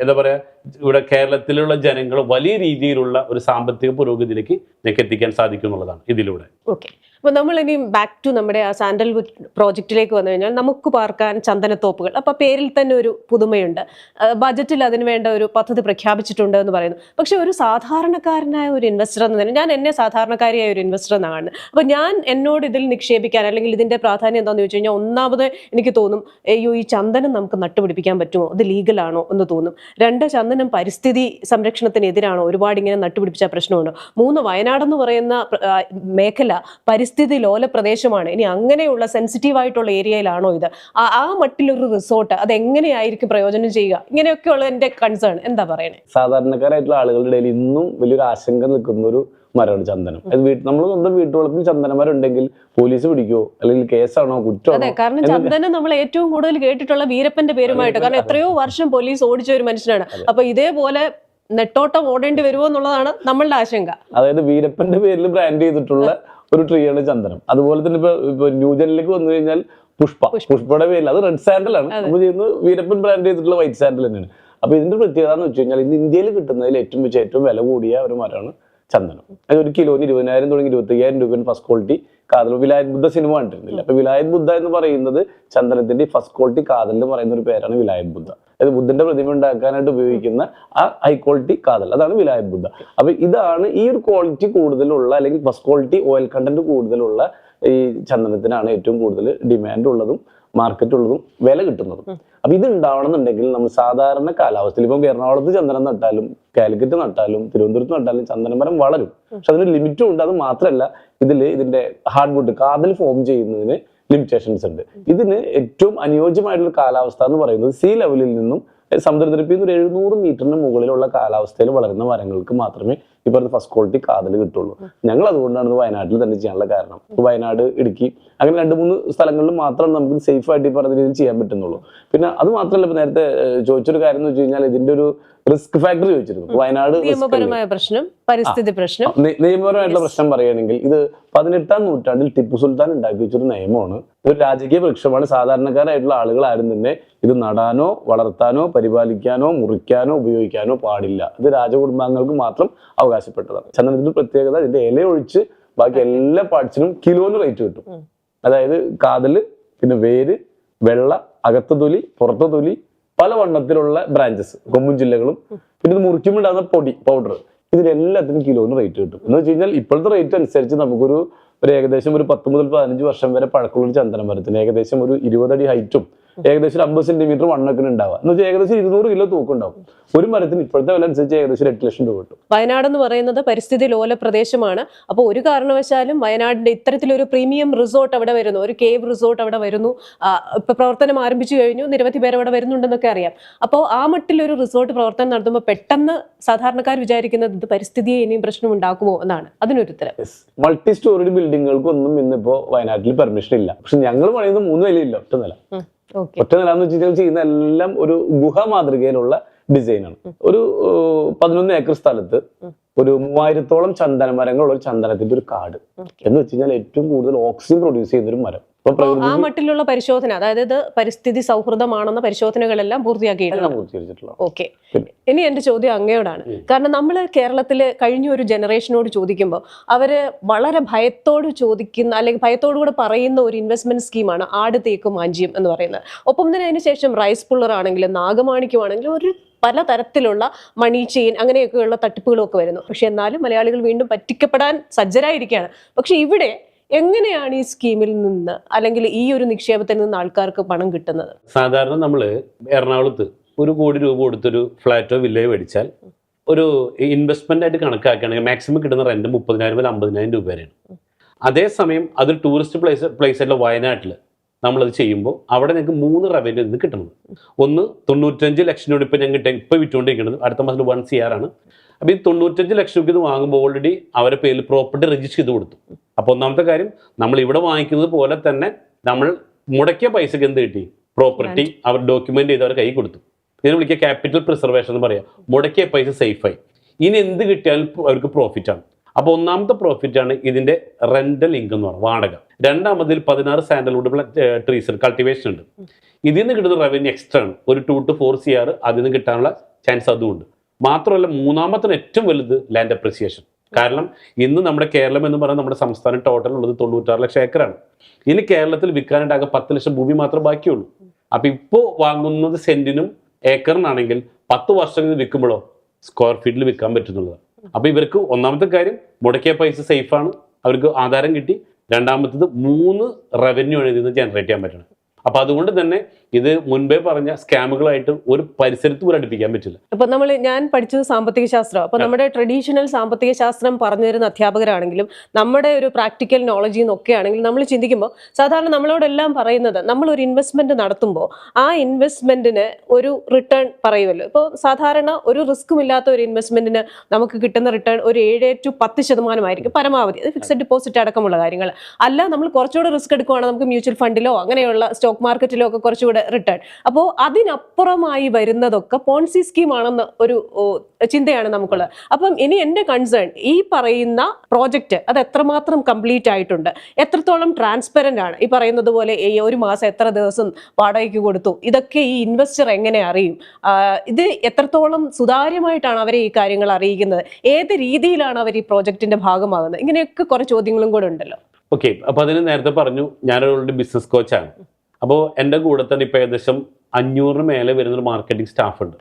എന്താ പറയാ, ഇവിടെ കേരളത്തിലുള്ള ജനങ്ങൾ വലിയ രീതിയിലുള്ള ഒരു സാമ്പത്തിക പുരോഗതിയിലേക്ക് ഞങ്ങൾക്ക് എത്തിക്കാൻ സാധിക്കും എന്നുള്ളതാണ് ഇതിലൂടെ. ഓക്കെ, അപ്പോൾ നമ്മൾ ഇനി ബാക്ക് ടു നമ്മുടെ ആ സാൻഡൽവുഡ് പ്രോജക്റ്റിലേക്ക് വന്നു കഴിഞ്ഞാൽ നമുക്ക് പാർക്കാൻ ചന്ദനത്തോപ്പുകൾ. അപ്പോൾ പേരിൽ തന്നെ ഒരു പുതുമയുണ്ട്, ബജറ്റിൽ അതിന് വേണ്ട ഒരു പദ്ധതി പ്രഖ്യാപിച്ചിട്ടുണ്ട് എന്ന് പറയുന്നു. പക്ഷെ ഒരു സാധാരണക്കാരനായ ഒരു ഇൻവെസ്റ്റർ എന്ന് തന്നെ, ഞാൻ എന്നെ സാധാരണക്കാരിയായ ഒരു ഇൻവെസ്റ്റർ എന്നാണ്. അപ്പോൾ ഞാൻ എന്നോട് ഇതിൽ നിക്ഷേപിക്കാൻ അല്ലെങ്കിൽ ഇതിന്റെ പ്രാധാന്യം എന്താണെന്ന് ചോദിച്ചു കഴിഞ്ഞാൽ, ഒന്നാമത് എനിക്ക് തോന്നും, അയ്യോ ഈ ചന്ദനം നമുക്ക് നട്ടുപിടിപ്പിക്കാൻ പറ്റുമോ, അത് ലീഗലാണോ എന്ന് തോന്നും. 2, ചന്ദനം പരിസ്ഥിതി സംരക്ഷണത്തിനെതിരാണോ, ഒരുപാട് ഇങ്ങനെ നട്ടുപിടിപ്പിച്ച പ്രശ്നമുണ്ടോ. 3, വയനാടെന്ന് പറയുന്ന മേഖല പരിസ്ഥിതി ലോല പ്രദേശമാണ്. ഇനി അങ്ങനെയുള്ള സെൻസിറ്റീവ് ആയിട്ടുള്ള ഏരിയയിലാണോ ഇത്, ആ മട്ടിലൊരു റിസോർട്ട് അത് എങ്ങനെയായിരിക്കും പ്രയോജനം ചെയ്യുക, ഇങ്ങനെയൊക്കെയുള്ള എന്റെ കൺസേൺ. എന്താ പറയണേ? സാധാരണക്കാരായിട്ടുള്ള ആളുകളുടെ ഇടയിൽ ഇന്നും വലിയൊരു ആശങ്ക നിൽക്കുന്ന ഒരു മരമാണ് ചന്ദനം. അത് നമ്മൾ സ്വന്തം വീട്ടുവളപ്പിൽ ചന്ദനമരമുണ്ടെങ്കിൽ പോലീസ് പിടിക്കുമോ, അല്ലെങ്കിൽ കേസാണോ, കുറ്റമാണോ? അതെ, കാരണം ചന്ദനം നമ്മൾ ഏറ്റവും കൂടുതൽ കേട്ടിട്ടുള്ള വീരപ്പന്റെ പേരുമായിട്ട്, കാരണം എത്രയോ വർഷം പോലീസ് ഓടിച്ച ഒരു മനുഷ്യനാണ്. അപ്പൊ ഇതേപോലെ നെട്ടോട്ടം ഓടേണ്ടി വരുമോ എന്നുള്ളതാണ് നമ്മളുടെ ആശങ്ക. അതായത് വീരപ്പന്റെ പേരിൽ ബ്രാൻഡ് ചെയ്തിട്ടുള്ള ഒരു ട്രീയാണ് ചന്ദനം. അതുപോലെ തന്നെ ഇപ്പൊ ന്യൂജനിലേക്ക് വന്നു കഴിഞ്ഞാൽ പുഷ്പയുടെ പേരിൽ, അത് റെഡ് സാൻഡൽ ആണ്. നമ്മൾ ചെയ്യുന്നത് വീരപ്പൻ ബ്രാൻഡ് ചെയ്തിട്ടുള്ള വൈറ്റ് സാൻഡൽ തന്നെയാണ്. അപ്പൊ ഇതിന്റെ പ്രത്യേകത എന്ന് വെച്ച് കഴിഞ്ഞാൽ ഇന്ന് ഇന്ത്യയിൽ കിട്ടുന്നതിൽ ഏറ്റവും വില കൂടിയ ഒരു മരമാണ് ചന്ദനം. അത് ഒരു കിലോന് 20,000 തുടങ്ങി 25,000 രൂപ ഫസ്റ്റ് ക്വാളിറ്റി കാതൽ. വിലായത് ബുദ്ധ സിനിമ കണ്ടിരുന്നില്ല. അപ്പൊ വിലായത് ബുദ്ധ എന്ന് പറയുന്നത് ചന്ദനത്തിന്റെ ഫസ്റ്റ് ക്വാളിറ്റി കാതൽ എന്ന് പറയുന്ന ഒരു പേരാണ് വിലായത് ബുദ്ധ. അതായത് ബുദ്ധന്റെ പ്രതിമ ഉണ്ടാക്കാനായിട്ട് ഉപയോഗിക്കുന്ന ആ ഹൈ ക്വാളിറ്റി കാതൽ, അതാണ് വിലായത് ബുദ്ധ. അപ്പൊ ഇതാണ് ഈ ഒരു ക്വാളിറ്റി കൂടുതലുള്ള, അല്ലെങ്കിൽ ഫസ്റ്റ് ക്വാളിറ്റി ഓയിൽ കണ്ടന്റ് കൂടുതലുള്ള ഈ ചന്ദനത്തിനാണ് ഏറ്റവും കൂടുതൽ ഡിമാൻഡ് ഉള്ളതും മാർക്കറ്റ് ഉള്ളതും വില കിട്ടുന്നതും. അപ്പൊ ഇത് ഉണ്ടാവണമെന്നുണ്ടെങ്കിൽ നമ്മൾ സാധാരണ കാലാവസ്ഥയിൽ ഇപ്പം എറണാകുളത്ത് ചന്ദനം നട്ടാലും കാലിക്കറ്റ് നട്ടാലും തിരുവനന്തപുരത്ത് നട്ടാലും ചന്ദനമരം വളരും. പക്ഷെ അതിന് ലിമിറ്റും ഉണ്ട്. അത് മാത്രമല്ല ഇതിന്റെ ഹാർഡ് വുഡ് കാതിൽ ഫോം ചെയ്യുന്നതിന് ലിമിറ്റേഷൻസ് ഉണ്ട്. ഇതിന് ഏറ്റവും അനുയോജ്യമായിട്ടുള്ള കാലാവസ്ഥ എന്ന് പറയുന്നത് സീ ലെവലിൽ നിന്നും സമുദ്രനിരപ്പിൽ നിന്ന് 700 മീറ്ററിന് മുകളിലുള്ള കാലാവസ്ഥയിൽ വളരുന്ന മരങ്ങൾക്ക് മാത്രമേ ഈ പറഞ്ഞ ഫസ്റ്റ് ക്വാളിറ്റി കാതൽ കിട്ടുള്ളൂ. ഞങ്ങൾ അതുകൊണ്ടാണ് ഇത് വയനാട്ടിൽ തന്നെ ചെയ്യാനുള്ള കാരണം. വയനാട്, ഇടുക്കി അങ്ങനെ 2-3 സ്ഥലങ്ങളിൽ മാത്രം നമുക്ക് സേഫ് ആയിട്ട് ഈ പറഞ്ഞ രീതിയിൽ ചെയ്യാൻ പറ്റുന്നുള്ളൂ. പിന്നെ അത് മാത്രമല്ല, ഇപ്പൊ നേരത്തെ ചോദിച്ചൊരു കാര്യം എന്ന് വെച്ച് കഴിഞ്ഞാൽ ഇതിന്റെ ഒരു റിസ്ക് ഫാക്ടർ ചോദിച്ചിരുന്നു. വയനാട് നിയമപരമായ പ്രശ്നം, പരിസ്ഥിതി പ്രശ്നം. നിയമപരമായിട്ടുള്ള പ്രശ്നം പറയുകയാണെങ്കിൽ ഇത് 18ാം നൂറ്റാണ്ടിൽ ടിപ്പു സുൽത്താൻ ഉണ്ടാക്കി വെച്ചൊരു നിയമമാണ്. ഒരു രാജകീയ വൃക്ഷമാണ്. സാധാരണക്കാരായിട്ടുള്ള ആളുകൾ ആരും തന്നെ ഇത് നടാനോ വളർത്താനോ പരിപാലിക്കാനോ മുറിക്കാനോ ഉപയോഗിക്കാനോ പാടില്ല. ഇത് രാജകുടുംബാംഗങ്ങൾക്ക് മാത്രം അവകാശപ്പെട്ടതാണ്. ചന്ദനത്തിന്റെ പ്രത്യേകത ഇതിന്റെ ഇല ഒഴിച്ച് ബാക്കി എല്ലാ പാർട്സിനും കിലോന് റേറ്റ് കിട്ടും. അതായത് കാതല്, പിന്നെ വേര്, വെള്ള, അകത്ത തൊലി, പുറത്ത തൊലി, പല വണ്ണത്തിലുള്ള ബ്രാഞ്ചസ്, കൊമ്പും ജില്ലകളും, പിന്നെ ഇത് മുറിക്കുമ്പോണ്ടാകുന്ന പൊടി പൗഡർ, ഇതിനെല്ലാത്തിനും കിലോന് റേറ്റ് കിട്ടും. എന്ന് വെച്ച് കഴിഞ്ഞാൽ ഇപ്പോഴത്തെ റേറ്റ് അനുസരിച്ച് നമുക്കൊരു ഏകദേശം ഒരു 10 മുതൽ 15 വർഷം വരെ പഴക്കമുള്ള ഒരു ചന്ദന മരത്തിന് ഏകദേശം ഒരു 20 അടി ഹൈറ്റും ഏകദേശം 50 സെന്റിമീറ്റർ വണ്ണൊക്കെ ഉണ്ടാവുക. എന്ന് വെച്ചാൽ ഏകദേശം 200 കിലോ തൂക്കം ഉണ്ടാവും. ഒരു മരത്തിന് ഇപ്പോഴത്തെ വില അനുസരിച്ച് ഏകദേശം 8 ലക്ഷം രൂപ കിട്ടും. വയനാട് എന്ന് പറയുന്നത് പരിസ്ഥിതി ലോല പ്രദേശമാണ്. അപ്പോൾ ഒരു കാരണവശാലും വയനാടിന്റെ ഇത്തരത്തിലൊരു പ്രീമിയം റിസോർട്ട് അവിടെ വരുന്നു, ഒരു കേവ് റിസോർട്ട് അവിടെ വരുന്നു, ഇപ്പൊ പ്രവർത്തനം ആരംഭിച്ചു കഴിഞ്ഞു, നിരവധി പേർ അവിടെ വരുന്നുണ്ടെന്നൊക്കെ അറിയാം. അപ്പോൾ ആ മട്ടിലൊരു റിസോർട്ട് പ്രവർത്തനം നടത്തുമ്പോൾ പെട്ടെന്ന് സാധാരണക്കാർ വിചാരിക്കുന്നത് ഇത് പരിസ്ഥിതിയെ ഇനിയും പ്രശ്നം ഉണ്ടാക്കുമോ എന്നാണ്. അതിനൊരു ഉത്തരം. മൾട്ടി സ്റ്റോറി ബിൽഡിങ്ങുകൾക്കൊന്നും ഇന്നിപ്പോ വയനാട്ടിൽ പെർമിഷൻ ഇല്ല. പക്ഷെ ഞങ്ങൾ പറയുന്നത് 3 നിലയില്ല, ഒറ്റ നില. ഒറ്റ നില എന്ന് വെച്ചാൽ ചെയ്യുന്ന എല്ലാം ഒരു ഗുഹ മാതൃകയിലുള്ള ഡിസൈനാണ്. ഒരു 11 ഏക്കർ സ്ഥലത്ത് ഒരു 3000-ഓളം ചന്ദന മരങ്ങളുള്ള ഒരു ചന്ദനത്തിന്റെ ഒരു കാട് എന്ന് വെച്ച് കഴിഞ്ഞാൽ ഏറ്റവും കൂടുതൽ ഓക്സിജൻ പ്രൊഡ്യൂസ് ചെയ്യുന്ന ഒരു മരം. ആ മട്ടിലുള്ള പരിശോധന, അതായത് ഇത് പരിസ്ഥിതി സൗഹൃദമാണെന്ന പരിശോധനകളെല്ലാം പൂർത്തിയാക്കിയിട്ടുള്ള. ഓക്കെ, ഇനി എന്റെ ചോദ്യം അങ്ങയോടാണ്. കാരണം നമ്മൾ കേരളത്തില് കഴിഞ്ഞ ഒരു ജനറേഷനോട് ചോദിക്കുമ്പോൾ അവര് വളരെ ഭയത്തോട് ചോദിക്കുന്ന അല്ലെങ്കിൽ ഭയത്തോടുകൂടെ പറയുന്ന ഒരു ഇൻവെസ്റ്റ്മെന്റ് സ്കീമാണ് ആട്, തേക്ക്, മാഞ്ചിയം എന്ന് പറയുന്നത്. ഒപ്പം തന്നെ അതിനുശേഷം റൈസ് പുള്ളർ ആണെങ്കിലും നാഗമാണിക്യമാണെങ്കിലും ഒരു പലതരത്തിലുള്ള മണി ചെയിൻ അങ്ങനെയൊക്കെയുള്ള തട്ടിപ്പുകളൊക്കെ വരുന്നു. പക്ഷെ എന്നാലും മലയാളികൾ വീണ്ടും പറ്റിക്കപ്പെടാൻ സജ്ജരായിരിക്കുകയാണ്. പക്ഷെ ഇവിടെ എങ്ങനെയാണ് ഈ സ്കീമിൽ നിന്ന് അല്ലെങ്കിൽ ഈ ഒരു നിക്ഷേപത്തിൽ നിന്ന് ആൾക്കാർക്ക് പണം കിട്ടുന്നത്? സാധാരണ നമ്മൾ എറണാകുളത്ത് 1 കോടി രൂപ കൊടുത്തൊരു ഫ്ലാറ്റോ വില്ലയോ മേടിച്ചാൽ ഒരു ഇൻവെസ്റ്റ്മെന്റ് ആയിട്ട് കണക്കാക്കുകയാണെങ്കിൽ മാക്സിമം കിട്ടുന്ന റെന്റ് 30,000 മുതൽ 50,000 രൂപ വരെയാണ്. അതേസമയം അതൊരു ടൂറിസ്റ്റ് പ്ലേസ് ആയിട്ടുള്ള വയനാട്ടിൽ നമ്മളത് ചെയ്യുമ്പോൾ അവിടെ നിങ്ങൾക്ക് 3 റവന്യൂ നിന്ന് കിട്ടുന്നത്. ഒന്ന് 95 ലക്ഷം രൂപ ഇപ്പം ഞങ്ങൾ ഇപ്പം വിറ്റുകൊണ്ടിരിക്കുന്നത്, അടുത്ത മാസം 1 CR ആണ്. അപ്പോൾ ഈ 95 ലക്ഷം രൂപ ഇത് വാങ്ങുമ്പോൾ ഓൾറെഡി അവരുടെ പേരിൽ പ്രോപ്പർട്ടി രജിസ്റ്റർ ചെയ്ത് കൊടുത്തു. അപ്പോൾ ഒന്നാമത്തെ കാര്യം, നമ്മൾ ഇവിടെ വാങ്ങിക്കുന്നത് പോലെ തന്നെ നമ്മൾ മുടക്കിയ പൈസക്ക് എന്ത് കിട്ടി? പ്രോപ്പർട്ടി അവർ ഡോക്യുമെന്റ് ചെയ്ത് അവർ കൈ കൊടുത്തു. ഇതിനെ വിളിക്കുക ക്യാപിറ്റൽ പ്രിസർവേഷൻ എന്ന് പറയാം. മുടക്കിയ പൈസ സേഫായി. ഇനി എന്ത് കിട്ടിയാലും അവർക്ക് പ്രോഫിറ്റ് ആണ്. അപ്പോൾ ഒന്നാമത്തെ പ്രോഫിറ്റ് ആണ് ഇതിന്റെ റെന്റൽ ഇൻകം എന്ന് പറയുന്നത്, വാടക. രണ്ടാമതിൽ 16 സാൻഡൽവുഡ് ട്രീസ് കൾട്ടിവേഷൻ ഉണ്ട്. ഇതിൽ നിന്ന് കിട്ടുന്ന റവന്യൂ എക്സ്ട്രാ ആണ്. ഒരു 2 to 4 CR അതിൽ നിന്ന് കിട്ടാനുള്ള ചാൻസ് അതുമുണ്ട്. മാത്രമല്ല മൂന്നാമത്തെ ഏറ്റവും വലുത് ലാൻഡ് അപ്രിസിയേഷൻ. കാരണം ഇന്ന് നമ്മുടെ കേരളം എന്ന് പറയുന്നത് നമ്മുടെ സംസ്ഥാനം ടോട്ടൽ ഉള്ളത് 96 ലക്ഷം ഏക്കറാണ്. ഇനി കേരളത്തിൽ വിൽക്കാനായിട്ട് 10 ലക്ഷം ഭൂമി മാത്രമേ ബാക്കിയുള്ളൂ. അപ്പൊ ഇപ്പോൾ വാങ്ങുന്നത് സെന്റിനും ഏക്കറിനാണെങ്കിൽ 10 വർഷം വിൽക്കുമ്പോഴോ സ്ക്വയർ ഫീറ്റിൽ വിൽക്കാൻ പറ്റുന്നുള്ളതാണ്. അപ്പൊ ഇവർക്ക് ഒന്നാമത്തെ കാര്യം മുടക്കിയ പൈസ സേഫാണ്, അവർക്ക് ആധാരം കിട്ടി. രണ്ടാമത്തത് 3 റവന്യൂ ആണ് ഇതിൽ നിന്ന് ജനറേറ്റ് ചെയ്യാൻ പറ്റണം. അപ്പൊ അതുകൊണ്ട് തന്നെ ഇത് മുൻപേ പറഞ്ഞ സ്കാമുകളായിട്ട് ഒരു പരിസരത്ത് പോലും അടുപ്പിക്കാൻ പറ്റില്ല. അപ്പൊ ഞാൻ പഠിച്ചത് സാമ്പത്തിക ശാസ്ത്രം. അപ്പൊ നമ്മുടെ ട്രഡീഷണൽ സാമ്പത്തിക ശാസ്ത്രം പറഞ്ഞു തരുന്ന അധ്യാപകരാണെങ്കിലും നമ്മുടെ ഒരു പ്രാക്ടിക്കൽ നോളജിൽ നിന്നൊക്കെ ആണെങ്കിലും നമ്മൾ ചിന്തിക്കുമ്പോൾ സാധാരണ നമ്മളോടെല്ലാം പറയുന്നത് നമ്മൾ ഒരു ഇൻവെസ്റ്റ്മെന്റ് നടത്തുമ്പോൾ ആ ഇൻവെസ്റ്റ്മെന്റിന് ഒരു റിട്ടേൺ പറയുമല്ലോ. ഇപ്പോൾ സാധാരണ ഒരു റിസ്ക്കും ഇല്ലാത്ത ഒരു ഇൻവെസ്റ്റ്മെന്റിന് നമുക്ക് കിട്ടുന്ന റിട്ടേൺ ഒരു 7 to 10% ആയിരിക്കും പരമാവധി. അത് ഫിക്സഡ് ഡിപ്പോസിറ്റ് അടക്കമുള്ള കാര്യങ്ങൾ അല്ല. നമ്മൾ കുറച്ചുകൂടെ റിസ്ക് എടുക്കുവാണെങ്കിൽ നമുക്ക് മ്യൂച്വൽ ഫണ്ടിലോ അങ്ങനെയുള്ള സ്റ്റോക്ക് മാർക്കറ്റിലോ ഒക്കെ കുറച്ചുകൂടെ റിട്ടേൺ. അപ്പോൾ അതിനപ്പുറമായി വരുന്നതൊക്കെ പോൺസി സ്കീമാണെന്ന് ഒരു ചിന്തയാണ് നമുക്കുള്ളത്. അപ്പം ഇനി എൻ്റെ കൺസേൺ ഈ പറയുന്ന പ്രോജക്റ്റ് അത് എത്രമാത്രം കംപ്ലീറ്റ് ആയിട്ടുണ്ട്, എത്രത്തോളം ട്രാൻസ്പെറന്റ് ആണ്, ഈ പറയുന്നത് പോലെ ഈ ഒരു മാസം എത്ര ദിവസം വാടകയ്ക്ക് കൊടുത്തു, ഇതൊക്കെ ഈ ഇൻവെസ്റ്റർ എങ്ങനെ അറിയും, ഇത് എത്രത്തോളം സുതാര്യമായിട്ടാണ് അവരെ ഈ കാര്യങ്ങൾ അറിയിക്കുന്നത്, ഏത് രീതിയിലാണ് അവർ ഈ പ്രോജക്റ്റിന്റെ ഭാഗമാകുന്നത്, ഇങ്ങനെയൊക്കെ കുറെ ചോദ്യങ്ങളും കൂടെ ഉണ്ടല്ലോ. ഓക്കെ, അപ്പൊ അതിന് നേരത്തെ പറഞ്ഞു ഞാനൊരു ബിസിനസ് കോച്ചാണ്. അപ്പോൾ എൻ്റെ കൂടെ തന്നെ ഇപ്പം ഏകദേശം 500 മേലെ വരുന്നൊരു മാർക്കറ്റിംഗ് സ്റ്റാഫ് ഉണ്ട്.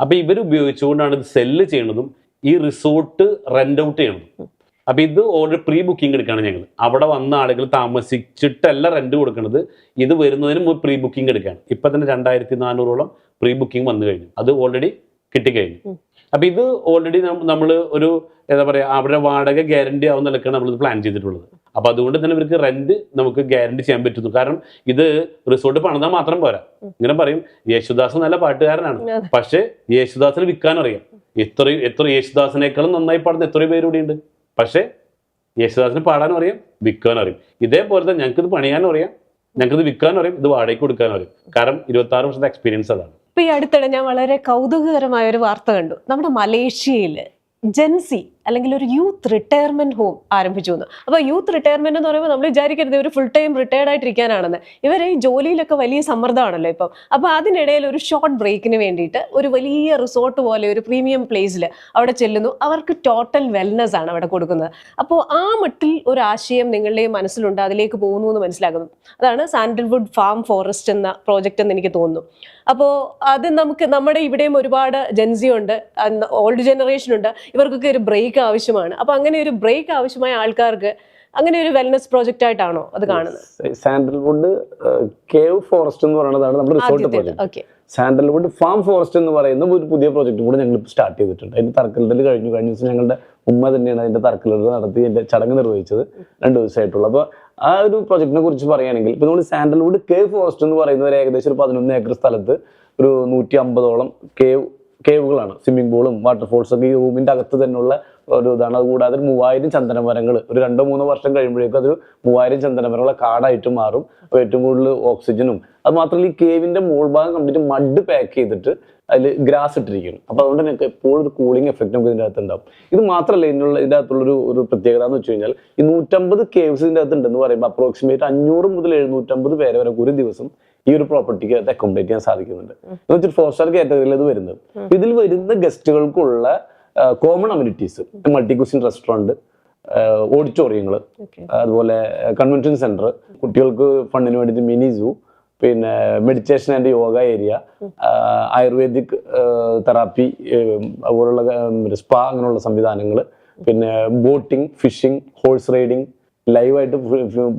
അപ്പോൾ ഇവർ ഉപയോഗിച്ചുകൊണ്ടാണ് ഇത് സെല്ല് ചെയ്യണതും ഈ റിസോർട്ട് റെന്റ് ഔട്ട് ചെയ്യണതും. അപ്പൊ ഇത് ഓൾറെഡി പ്രീ ബുക്കിംഗ് എടുക്കുകയാണ് ഞങ്ങൾ. അവിടെ വന്ന ആളുകൾ താമസിച്ചിട്ടല്ല റെന്റ് കൊടുക്കുന്നത്, ഇത് വരുന്നതിന് മുമ്പ് പ്രീ ബുക്കിംഗ് എടുക്കുകയാണ്. ഇപ്പൊ തന്നെ 2400ഓളം പ്രീ ബുക്കിംഗ് വന്നു കഴിഞ്ഞു, അത് ഓൾറെഡി കിട്ടിക്കഴിഞ്ഞു. അപ്പൊ ഇത് ഓൾറെഡി നമ്മൾ ഒരു എന്താ പറയാ അവരുടെ വാടക ഗ്യാരണ്ടി ആവുന്ന നിലക്കാണ് നമ്മൾ പ്ലാൻ ചെയ്തിട്ടുള്ളത്. അപ്പൊ അതുകൊണ്ട് തന്നെ ഇവർക്ക് റെന്റ് നമുക്ക് ഗ്യാരണ്ടി ചെയ്യാൻ പറ്റുന്നു. കാരണം ഇത് റിസോർട്ട് പണിതാൽ മാത്രം പോരാ. ഇങ്ങനെ പറയും യേശുദാസ് നല്ല പാട്ടുകാരനാണ്, പക്ഷെ യേശുദാസിന് വിൽക്കാൻ അറിയാം. എത്ര യേശുദാസിനേക്കാളും നന്നായി പാടുന്ന എത്രയോ പേര് കൂടി ഉണ്ട്. പക്ഷെ യേശുദാസിന് പാടാനും അറിയാം, വിൽക്കാനും അറിയാം. ഇതേപോലെ തന്നെ ഞങ്ങൾക്കിത് പണിയാനും അറിയാം, ഞങ്ങൾക്കിത് വിൽക്കാനും അറിയാം, ഇത് വാടകയ്ക്ക് കൊടുക്കാനും അറിയാം. കാരണം 26 വർഷത്തെ എക്സ്പീരിയൻസ് അതാണ്. ഇപ്പൊ ഈ അടുത്തിടെ ഞാൻ വളരെ കൗതുകകരമായ ഒരു വാർത്ത കണ്ടു. നമ്മുടെ മലേഷ്യയിൽ ജെൻസി അല്ലെങ്കിൽ ഒരു യൂത്ത് റിട്ടയർമെന്റ് ഹോം ആരംഭിച്ചു എന്ന്. അപ്പോൾ യൂത്ത് റിട്ടയർമെന്റ് എന്ന് പറയുമ്പോൾ നമ്മൾ വിചാരിക്കരുത് ഒരു ഫുൾ ടൈം റിട്ടയർഡ് ആയിട്ടിരിക്കാനാണെന്ന്. ഇവർ ഈ ജോലിയിലൊക്കെ വലിയ സമ്മർദ്ദമാണല്ലോ ഇപ്പം. അപ്പോൾ അതിനിടയിൽ ഒരു ഷോർട്ട് ബ്രേക്കിന് വേണ്ടിയിട്ട് ഒരു വലിയ റിസോർട്ട് പോലെ ഒരു പ്രീമിയം പ്ലേസിൽ അവിടെ ചെല്ലുന്നു. അവർക്ക് ടോട്ടൽ വെൽനെസ് ആണ് അവിടെ കൊടുക്കുന്നത്. അപ്പോൾ ആ മട്ടിൽ ഒരു ആശയം നിങ്ങളുടെയും മനസ്സിലുണ്ട്, അതിലേക്ക് പോകുന്നു എന്ന് മനസ്സിലാക്കുന്നു. അതാണ് സാൻഡൽവുഡ് ഫാം ഫോറസ്റ്റ് എന്ന പ്രോജക്റ്റ് എന്ന് എനിക്ക് തോന്നുന്നു. അപ്പോൾ അത് നമ്മുടെ ഇവിടെയും ഒരുപാട് ജെൻസി ഉണ്ട്, ഓൾഡ് ജനറേഷൻ ഉണ്ട്, ഇവർക്കൊക്കെ ഒരു ബ്രേക്ക് ആവശ്യമാണ്. അപ്പൊ അങ്ങനെ ഒരു ബ്രേക്ക് ആവശ്യമായ ആൾക്കാർക്ക് അങ്ങനെ ഒരു വെൽനസ് പ്രോജക്റ്റ് ആയിട്ടാണോ അത് കാണുന്നത്? സാൻഡൽവുഡ് കേവ് ഫോറസ്റ്റ് എന്ന് പറയുന്നതാണ് നമ്മുടെ resort project. Sandalwood farm forest എന്ന് പറയുന്ന ഒരു പുതിയ പ്രോജക്റ്റ് കൂടെ ഞങ്ങൾ സ്റ്റാർട്ട് ചെയ്തിട്ടുണ്ട്. അതിന്റെ തറക്കല്ലിടൽ കഴിഞ്ഞ ദിവസം ഞങ്ങളുടെ ഉമ്മ തന്നെയാണ് അതിന്റെ തറക്കല്ലിടൽ നടത്തി അതിന്റെ ചടങ്ങ് നിർവഹിച്ചത് 2 ദിവസമായിട്ടുള്ളൂ. അപ്പോൾ ആ ഒരു പ്രോജക്റ്റിനെ കുറിച്ച് പറയുകയാണെങ്കിൽ ഇപ്പൊ നമ്മൾ സാൻഡൽവുഡ് കേവ് ഫോറസ്റ്റ് എന്ന് പറയുന്നത് ഏകദേശം ഒരു 11 ഏക്കർ സ്ഥലത്ത് ഒരു 150ഓളം കേവുകളാണ്. സ്വിമ്മിംഗ് പൂളും വാട്ടർഫോൾസ് ഒക്കെ ഈ റൂമിന്റെ അകത്ത് തന്നെയുള്ള ഒരു ഇതാണ്. അതുകൂടാതെ 3000 ചന്ദനമരങ്ങൾ ഒരു 2-3 വർഷം കഴിയുമ്പോഴേക്കും അതൊരു 3000 ചന്ദനമരങ്ങളെ കാടായിട്ട് മാറും. അപ്പോൾ ഏറ്റവും കൂടുതൽ ഓക്സിജനും അത് മാത്രമല്ല ഈ കേവിന്റെ മുകൾഭാഗം കംപ്ലീറ്റ് മഡ് പാക്ക് ചെയ്തിട്ട് അതിൽ ഗ്രാസ് ഇട്ടിരിക്കുന്നു. അപ്പോൾ അതുകൊണ്ട് തന്നെ എപ്പോഴും ഒരു കൂളിംഗ് എഫക്റ്റ് നമുക്ക് ഇതിൻ്റെ അകത്ത് ഉണ്ടാവും. ഇത് മാത്രമല്ല ഇതിൻ്റെ അകത്തുള്ളൊരു പ്രത്യേകത എന്ന് വെച്ച് കഴിഞ്ഞാൽ ഈ 150 കേവ്സ് ഇതിൻ്റെ അകത്ത് ഉണ്ടെന്ന് പറയുമ്പോൾ അപ്രോക്സിമേറ്റ് 500 മുതൽ 750 പേരെ വരെ ഒരു ദിവസം ഈ ഒരു പ്രോപ്പർട്ടിക്ക് അത് അക്കോമഡേറ്റ് ചെയ്യാൻ സാധിക്കുന്നുണ്ട്. എന്ന് വെച്ചാൽ 4-സ്റ്റാർ കാറ്റഗറിയിൽ ഇത് വരുന്നത്. ഇതിൽ വരുന്ന ഗസ്റ്റുകൾക്കുള്ള common amenities multi cuisine restaurant, ഓഡിറ്റോറിയങ്ങൾ, അതുപോലെ കൺവെൻഷൻ സെന്റർ, കുട്ടികൾക്ക് ഫണ്ടിന് വേണ്ടിയിട്ട് മിനി സൂ, പിന്നെ meditation and yoga area, ayurvedic therapy അതുപോലുള്ള സ്പാ അങ്ങനെയുള്ള സംവിധാനങ്ങൾ, പിന്നെ ബോട്ടിംഗ്, ഫിഷിംഗ്, ഹോഴ്സ് റൈഡിങ്, ലൈവായിട്ട്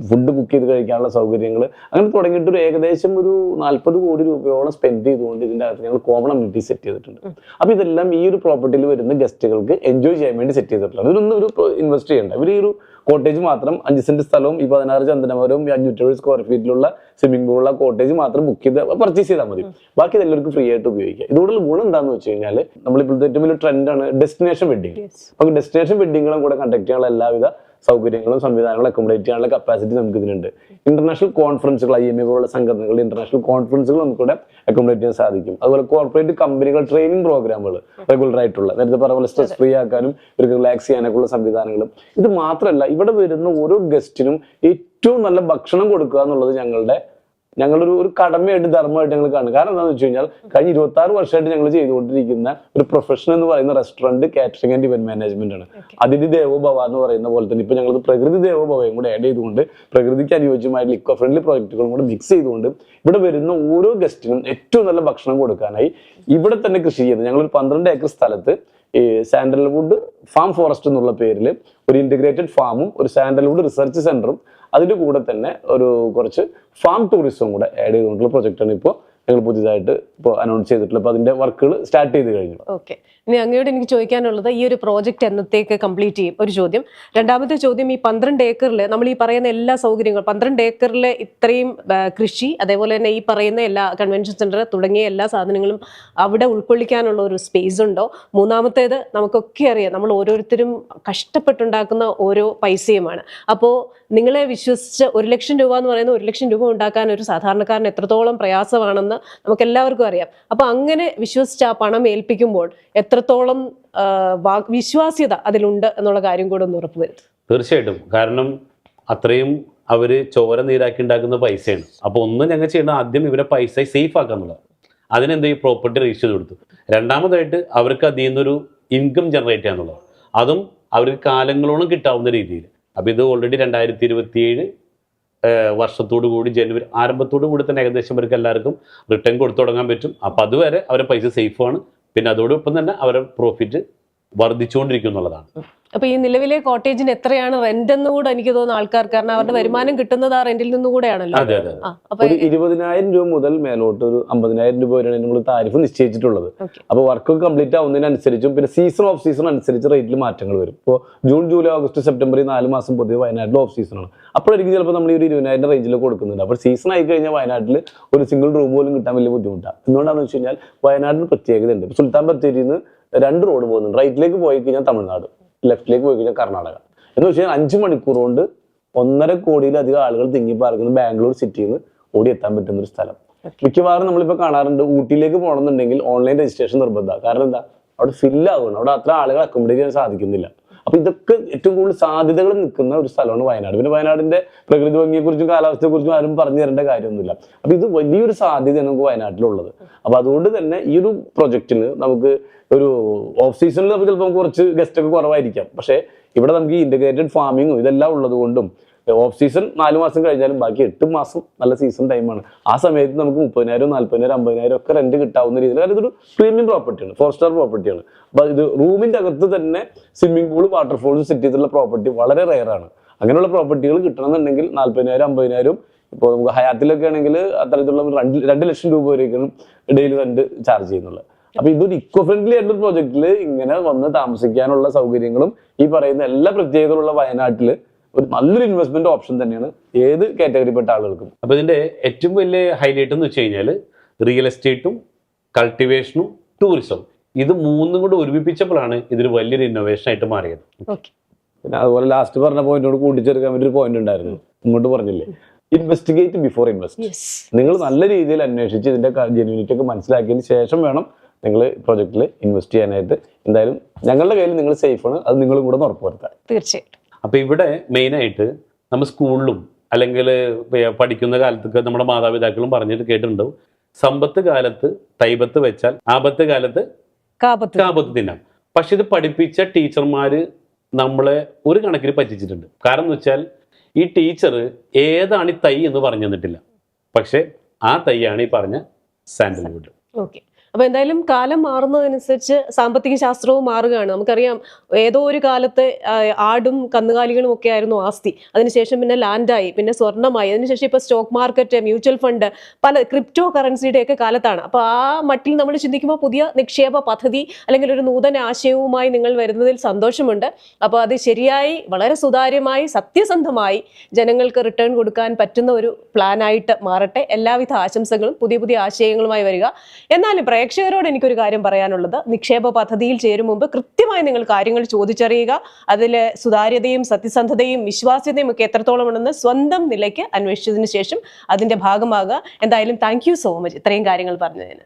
ഫുഡ് കുക്ക് ചെയ്ത് കഴിക്കാനുള്ള സൗകര്യങ്ങൾ, അങ്ങനെ തുടങ്ങിയിട്ട് ഒരു ഏകദേശം ഒരു 40 കോടി രൂപയോളം സ്പെൻഡ് ചെയ്തുകൊണ്ട് ഇതിൻ്റെ അകത്ത് ഞങ്ങൾ കോമൺ അമ്യൂണിറ്റി സെറ്റ് ചെയ്തിട്ടുണ്ട്. അപ്പോൾ ഇതെല്ലാം ഈ ഒരു പ്രോപ്പർട്ടിയിൽ വരുന്ന ഗസ്റ്റുകൾക്ക് എൻജോയ് ചെയ്യാൻ വേണ്ടി സെറ്റ് ചെയ്തിട്ടുള്ളത്. ഇതൊന്നും ഒരു ഇൻവെസ്റ്റ് ചെയ്യേണ്ട. ഇവർ ഈ ഒരു കോട്ടേജ് മാത്രം 5 സെന്റ് സ്ഥലവും ഈ 16 ചന്ദനമരവും 570 സ്ക്വയർ ഫീറ്റിലുള്ള സ്വിമ്മിംഗ് പൂളുള്ള കോട്ടേജ് മാത്രം ബുക്ക് ചെയ്ത് പർച്ചേസ് ചെയ്താൽ മതി. ബാക്കി എല്ലാവർക്കും ഫ്രീ ആയിട്ട് ഉപയോഗിക്കാം. ഇതുകൊണ്ടുള്ള ഗുണം എന്താണെന്ന് വെച്ച് കഴിഞ്ഞാൽ നമ്മളിപ്പോഴത്തെ ഏറ്റവും വലിയ ട്രെൻഡാണ് ഡെസ്റ്റിനേഷൻ വെഡിങ്. അപ്പോൾ ഡെസ്റ്റിനേഷൻ വെഡിങ്ങുകളും കൂടെ കണ്ടക്ട് ചെയ്യാനുള്ള എല്ലാവിധ സൗകര്യങ്ങളും സംവിധാനങ്ങളും അക്കോമഡേറ്റ് ചെയ്യാനുള്ള കപ്പാസിറ്റി നമുക്ക് ഇതിനുണ്ട്. ഇന്റർനാഷണൽ കോൺഫറൻസുകൾ, IMA പോലുള്ള സംഘടനകളുടെ ഇന്റർനാഷണൽ കോൺഫറൻസുകൾ നമുക്കിവിടെ അക്കോമഡേറ്റ് ചെയ്യാൻ സാധിക്കും. അതുപോലെ കോർപ്പറേറ്റ് കമ്പനികൾ ട്രെയിനിങ് പ്രോഗ്രാമുകൾ റെഗുലർ ആയിട്ടുള്ള നേരത്തെ പറഞ്ഞ പോലെ സ്ട്രെസ് ഫ്രീ ആക്കാനും ഇവർക്ക് റിലാക്സ് ചെയ്യാനൊക്കെ ഉള്ള സംവിധാനങ്ങളും. ഇത് മാത്രമല്ല ഇവിടെ വരുന്ന ഓരോ ഗസ്റ്റിനും ഏറ്റവും നല്ല ഭക്ഷണം കൊടുക്കുക എന്നുള്ളത് ഞങ്ങളൊരു കടമയായിട്ട് ധർമ്മമായിട്ട് ഞങ്ങൾ കാണും. കാരണം എന്താണെന്ന് വെച്ച് കഴിഞ്ഞാൽ കഴിഞ്ഞ 26 വർഷമായിട്ട് ഞങ്ങൾ ചെയ്തുകൊണ്ടിരിക്കുന്ന ഒരു പ്രൊഫഷൻ എന്ന് പറയുന്ന restaurant, catering and event management ആണ്. അതിഥി ദേവോ ഭവ എന്ന് പറയുന്ന പോലെ തന്നെ ഇപ്പൊ ഞങ്ങൾ പ്രകൃതി ദേവോ ഭവയും കൂടെ ആഡ് ചെയ്തുകൊണ്ട് പ്രകൃതിക്ക് അനുയോജ്യമായിട്ടുള്ള ഇക്കോ ഫ്രണ്ട്ലി പ്രോജക്റ്റുകളും കൂടെ മിക്സ് ചെയ്തുകൊണ്ട് ഇവിടെ വരുന്ന ഓരോ ഗസ്റ്റിനും ഏറ്റവും നല്ല ഭക്ഷണം കൊടുക്കാനായി ഇവിടെ തന്നെ കൃഷി ചെയ്യുന്നത് ഞങ്ങളൊരു 12 ഏക്കർ സ്ഥലത്ത് ഈ സാൻഡൽവുഡ് ഫാം ഫോറസ്റ്റ് എന്നുള്ള പേരിൽ ഒരു ഇന്റഗ്രേറ്റഡ് ഫാമും ഒരു സാൻഡൽവുഡ് റിസർച്ച് സെന്ററും അതിന്റെ കൂടെ തന്നെ ഒരു കുറച്ച് ഫാം ടൂറിസവും കൂടെ ആഡ് ചെയ്തുകൊണ്ടുള്ള പ്രൊജക്റ്റാണ് ഇപ്പോൾ ഞങ്ങൾ പുതിയതായിട്ട് ഇപ്പോൾ അനൗൺസ് ചെയ്തിട്ടുള്ളത്. അപ്പോൾ അതിന്റെ വർക്കുകൾ സ്റ്റാർട്ട് ചെയ്ത് കഴിഞ്ഞു. ഓക്കെ, ഇനി അങ്ങോട്ട് എനിക്ക് ചോദിക്കാനുള്ളത് ഈ ഒരു പ്രോജക്റ്റ് എന്നത്തേക്ക് കംപ്ലീറ്റ് ചെയ്യും? ഒരു ചോദ്യം. രണ്ടാമത്തെ ചോദ്യം, ഈ 12 ഏക്കറിൽ നമ്മൾ ഈ പറയുന്ന എല്ലാ സൗകര്യങ്ങളും 12 ഏക്കറിൽ ഇത്രയും കൃഷി, അതേപോലെ തന്നെ ഈ പറയുന്ന എല്ലാ കൺവെൻഷൻ സെന്റർ തുടങ്ങിയ എല്ലാ സാധനങ്ങളും അവിടെ ഉൾക്കൊള്ളിക്കാനുള്ള ഒരു സ്പേസ് ഉണ്ടോ? മൂന്നാമത്തേത്, നമുക്കൊക്കെ അറിയാം നമ്മൾ ഓരോരുത്തരും കഷ്ടപ്പെട്ടുണ്ടാക്കുന്ന ഓരോ പൈസയുമാണ്. അപ്പോൾ നിങ്ങളെ വിശ്വസിച്ച് 1 ലക്ഷം രൂപ എന്ന് പറയുന്ന 1 ലക്ഷം രൂപ ഉണ്ടാക്കാൻ ഒരു സാധാരണക്കാരന് എത്രത്തോളം പ്രയാസമാണെന്ന് നമുക്ക് എല്ലാവർക്കും അറിയാം. അപ്പൊ അങ്ങനെ വിശ്വസിച്ച് ആ പണം ഏൽപ്പിക്കുമ്പോൾ എത്രത്തോളം വിശ്വാസ്യത അതിലുണ്ട് എന്നുള്ള കാര്യം കൂടെ ഒന്ന് ഉറപ്പുവരുത്തും. തീർച്ചയായിട്ടും. കാരണം അത്രയും അവര് ചോര നീരാക്കി ഉണ്ടാക്കുന്ന പൈസയാണ്. അപ്പൊ ഒന്ന് ഞങ്ങൾ ചെയ്യണം, ആദ്യം ഇവരെ പൈസ സേഫ് ആക്കാന്നുള്ളത്. അതിനെന്ത് ഈ പ്രോപ്പർട്ടി രജിസ്റ്റർ ചെയ്ത് കൊടുത്തു. രണ്ടാമതായിട്ട് അവർക്ക് അതിൽ നിന്നൊരു ഇൻകം ജനറേറ്റ് ചെയ്യാന്നുള്ളത്, അതും അവർക്ക് കാലങ്ങളോളം കിട്ടാവുന്ന രീതിയിൽ. അപ്പൊ ഇത് ഓൾറെഡി 2027 വർഷത്തോടു കൂടി ജനുവരി ആരംഭത്തോടു കൂടി തന്നെ ഏകദേശം അവർക്ക് എല്ലാവർക്കും റിട്ടേൺ കൊടുത്തു തുടങ്ങാൻ പറ്റും. അപ്പം അതുവരെ അവരെ പൈസ സേഫാണ്. പിന്നെ അതോടൊപ്പം തന്നെ അവരുടെ പ്രോഫിറ്റ് വർദ്ധിച്ചുകൊണ്ടിരിക്കും എന്നുള്ളതാണ്. അപ്പൊ ഈ നിലവിലെ കോട്ടേജിന് എത്രയാണ് റെന്റ് എന്ന് കൂടെ എനിക്ക് തോന്നുന്നു ആൾക്കാർക്ക്, കാരണം അവരുടെ വരുമാനം കിട്ടുന്നത് ആ റെന്റിൽ നിന്നും കൂടെയാണല്ലോ. അതെ അതെ. അപ്പൊ ഒരു 20,000 രൂപ മുതൽ മേലോട്ട് ഒരു 50,000 രൂപ വരെയാണ് നമ്മൾ താരിഫ് നിശ്ചയിച്ചിട്ടുള്ളത്. അപ്പോൾ വർക്ക് കംപ്ലീറ്റ് ആവുന്നതിനനുസരിച്ചും പിന്നെ സീസൺ ഓഫ് സീസൺ അനുസരിച്ച് റേറ്റിൽ മാറ്റങ്ങൾ വരും. ഇപ്പോൾ ജൂൺ, ജൂലൈ, ഓഗസ്റ്റ്, സെപ്റ്റംബർ 4 മാസം പൊതുവെ വയനാട്ടിൽ ഓഫ് സീസണാണ്. അപ്പോഴായിരിക്കും ചിലപ്പോൾ നമ്മൾ ഈ ഒരു 20,000 റേഞ്ചിൽ കൊടുക്കുന്നുണ്ട്. അപ്പോൾ സീസൺ ആയി കഴിഞ്ഞാൽ വയനാട്ടിൽ ഒരു സിംഗിൾ റൂം പോലും കിട്ടാൻ വലിയ ബുദ്ധിമുട്ടാണ്. എന്തുകൊണ്ടാണെന്ന് വെച്ച് കഴിഞ്ഞാൽ വയനാട്ടിന് പ്രത്യേകതയുണ്ട്. സുൽത്താൻ ബത്തേരിയിൽ നിന്ന് 2 റോഡ് പോകുന്നുണ്ട്. റൈറ്റിലേക്ക് പോയി കഴിഞ്ഞാൽ തമിഴ്നാട്, ലെഫ്റ്റിലേക്ക് പോയി കഴിഞ്ഞാൽ കർണാടക. എന്ന് വെച്ച് കഴിഞ്ഞാൽ 5 മണിക്കൂർ കൊണ്ട് 1.5 കോടിയിലധികം ആളുകൾ തിങ്ങിപ്പാർക്കുന്ന ബാംഗ്ലൂർ സിറ്റിയിൽ നിന്ന് ഓടി എത്താൻ പറ്റുന്ന ഒരു സ്ഥലം. മിക്കവാറും നമ്മളിപ്പോൾ കാണാറുണ്ട്, ഊട്ടിയിലേക്ക് പോകണമെന്നുണ്ടെങ്കിൽ ഓൺലൈൻ രജിസ്ട്രേഷൻ നിർബന്ധമാണ്. കാരണം എന്താ, അവിടെ ഫില്ലാവുകയാണ്, അവിടെ അത്ര ആളുകൾ അക്കോമഡേറ്റ് ചെയ്യാൻ സാധിക്കുന്നില്ല. അപ്പൊ ഇതൊക്കെ ഏറ്റവും കൂടുതൽ സാധ്യതകൾ നിൽക്കുന്ന ഒരു സ്ഥലമാണ് വയനാട്. പിന്നെ വയനാടിന്റെ പ്രകൃതി ഭംഗിയെക്കുറിച്ചും കാലാവസ്ഥയെക്കുറിച്ചും ആരും പറഞ്ഞു തരേണ്ട കാര്യമൊന്നുമില്ല. അപ്പൊ ഇത് വലിയൊരു സാധ്യതയാണ് നമുക്ക് വയനാട്ടിലുള്ളത്. അപ്പൊ അതുകൊണ്ട് തന്നെ ഈ ഒരു പ്രൊജക്റ്റിന് നമുക്ക് ഒരു ഓഫ് സീസണിൽ നമുക്ക് ചിലപ്പോൾ കുറച്ച് ഗസ്റ്റ് ഒക്കെ കുറവായിരിക്കാം. പക്ഷേ ഇവിടെ നമുക്ക് ഈ ഇന്റഗ്രേറ്റഡ് ഫാമിങ്ങും ഇതെല്ലാം ഉള്ളത് കൊണ്ടും ഓഫ് സീസൺ 4 മാസം കഴിഞ്ഞാലും ബാക്കി 8 മാസം നല്ല സീസൺ ടൈമാണ്. ആ സമയത്ത് നമുക്ക് 30,000, 40,000, 50,000 ഒക്കെ റെന്റ് കിട്ടാവുന്ന രീതിയിൽ, കാരണം ഇതൊരു പ്രീമിയം പ്രോപ്പർട്ടിയാണ്, 4 സ്റ്റാർ പ്രോപ്പർട്ടിയാണ്. അപ്പൊ ഇത് റൂമിന്റെ അകത്ത് തന്നെ സ്വിമ്മിംഗ് പൂൾ, വാട്ടർഫോൾസ് സെറ്റ് ചെയ്തിട്ടുള്ള പ്രോപ്പർട്ടി വളരെ റെയർ ആണ്. അങ്ങനെയുള്ള പ്രോപ്പർട്ടികൾ കിട്ടണമെന്നുണ്ടെങ്കിൽ 40,000, 50,000, ഇപ്പോൾ നമുക്ക് ഹയാത്തിലൊക്കെ ആണെങ്കിൽ അത്തരത്തിലുള്ള 2 ലക്ഷം രൂപ വരെയൊക്കെയാണ് ഡെയിലി റെന്റ് ചാർജ് ചെയ്യുന്നുള്ളത്. അപ്പൊ ഇതൊരു ഇക്കോ ഫ്രണ്ട്ലി ആയിട്ടുള്ള പ്രോജക്റ്റിൽ ഇങ്ങനെ വന്ന് താമസിക്കാനുള്ള സൗകര്യങ്ങളും ഈ പറയുന്ന എല്ലാ പ്രത്യേകതകളുള്ള വയനാട്ടിൽ ഒരു നല്ലൊരു ഇൻവെസ്റ്റ്മെന്റ് ഓപ്ഷൻ തന്നെയാണ് ഏത് കാറ്റഗറിപ്പെട്ട ആളുകൾക്കും. അപ്പൊ ഇതിന്റെ ഏറ്റവും വലിയ ഹൈലൈറ്റ് എന്ന് വെച്ച് കഴിഞ്ഞാൽ റിയൽ എസ്റ്റേറ്റും കൾട്ടിവേഷനും ടൂറിസം, ഇത് 3 കൂടെ ഒരുമിപ്പിച്ചപ്പോഴാണ് ഇതൊരു വലിയൊരു ഇന്നോവേഷൻ ആയിട്ട് മാറിയത്. പിന്നെ അതുപോലെ ലാസ്റ്റ് പറഞ്ഞ പോയിന്റോട് കൂട്ടിച്ചേർക്കാൻ വേണ്ടി ഒരു പോയിന്റ് ഉണ്ടായിരുന്നു, ഇങ്ങോട്ട് പറഞ്ഞില്ലേ, ഇൻവെസ്റ്റിഗേറ്റ് ബിഫോർ ഇൻവെസ്റ്റ്. നിങ്ങൾ നല്ല രീതിയിൽ അന്വേഷിച്ച് ഇതിന്റെ ജെന്യൂനിറ്റി ഒക്കെ മനസ്സിലാക്കിയതിന് ശേഷം വേണം നിങ്ങൾ പ്രൊജക്റ്റിൽ ഇൻവെസ്റ്റ് ചെയ്യാനായിട്ട്. എന്തായാലും ഞങ്ങളുടെ കയ്യിൽ നിങ്ങൾ സേഫ് ആണ്, അത് നിങ്ങളും കൂടെ ഉറപ്പുവരുത്താം. തീർച്ചയായിട്ടും. അപ്പൊ ഇവിടെ മെയിനായിട്ട് നമ്മൾ സ്കൂളിലും അല്ലെങ്കിൽ പഠിക്കുന്ന കാലത്തൊക്കെ നമ്മുടെ മാതാപിതാക്കളും പറഞ്ഞിട്ട് കേട്ടിട്ടുണ്ടാവും, സമ്പത്ത് കാലത്ത് തൈബത്ത് വെച്ചാൽ ആപത്ത് കാലത്ത് കാപത്ത് തിന്നാം. പക്ഷെ ഇത് പഠിപ്പിച്ച ടീച്ചർമാര് നമ്മളെ ഒരു കണക്കിന് പറ്റിച്ചിട്ടുണ്ട്. കാരണം എന്ന് വെച്ചാൽ ഈ ടീച്ചർ ഏതാണ് ഈ തൈ എന്ന് പറഞ്ഞു തന്നിട്ടില്ല, പക്ഷെ ആ തൈയാണ് ഈ പറഞ്ഞ സാൻഡൽവുഡ്. ഓക്കെ. അപ്പൊ എന്തായാലും കാലം മാറുന്നതനുസരിച്ച് സാമ്പത്തിക ശാസ്ത്രവും മാറുകയാണ്. നമുക്കറിയാം, ഏതോ ഒരു കാലത്ത് ആടും കന്നുകാലികളും ഒക്കെ ആയിരുന്നു ആസ്തി. അതിനുശേഷം പിന്നെ ലാൻഡായി, പിന്നെ സ്വർണ്ണമായി, അതിനുശേഷം ഇപ്പൊ സ്റ്റോക്ക് മാർക്കറ്റ്, മ്യൂച്വൽ ഫണ്ട്, പല ക്രിപ്റ്റോ കറൻസിയുടെ ഒക്കെ കാലത്താണ്. അപ്പൊ ആ മട്ടിൽ നമ്മൾ ചിന്തിക്കുമ്പോൾ പുതിയ നിക്ഷേപ പദ്ധതി അല്ലെങ്കിൽ ഒരു നൂതന ആശയവുമായി നിങ്ങൾ വരുന്നതിൽ സന്തോഷമുണ്ട്. അപ്പോൾ അത് ശരിയായി, വളരെ സുതാര്യമായി, സത്യസന്ധമായി ജനങ്ങൾക്ക് റിട്ടേൺ കൊടുക്കാൻ പറ്റുന്ന ഒരു പ്ലാനായിട്ട് മാറട്ടെ. എല്ലാവിധ ആശംസകളും. പുതിയ പുതിയ ആശയങ്ങളുമായി വരിക. എന്നാലും പ്രേക്ഷകരോട് എനിക്കൊരു കാര്യം പറയാനുള്ളത്, നിക്ഷേപ പദ്ധതിയിൽ ചേരും മുമ്പ് കൃത്യമായി നിങ്ങൾ കാര്യങ്ങൾ ചോദിച്ചറിയുക. അതിൽ സുതാര്യതയും സത്യസന്ധതയും വിശ്വാസ്യതയും ഒക്കെ എത്രത്തോളം ഉണ്ടെന്ന് സ്വന്തം നിലയ്ക്ക് അന്വേഷിച്ചതിന് ശേഷം അതിന്റെ ഭാഗമാകുക. എന്തായാലും താങ്ക് യു സോ മച്ച് ഇത്രയും കാര്യങ്ങൾ പറഞ്ഞതിന്.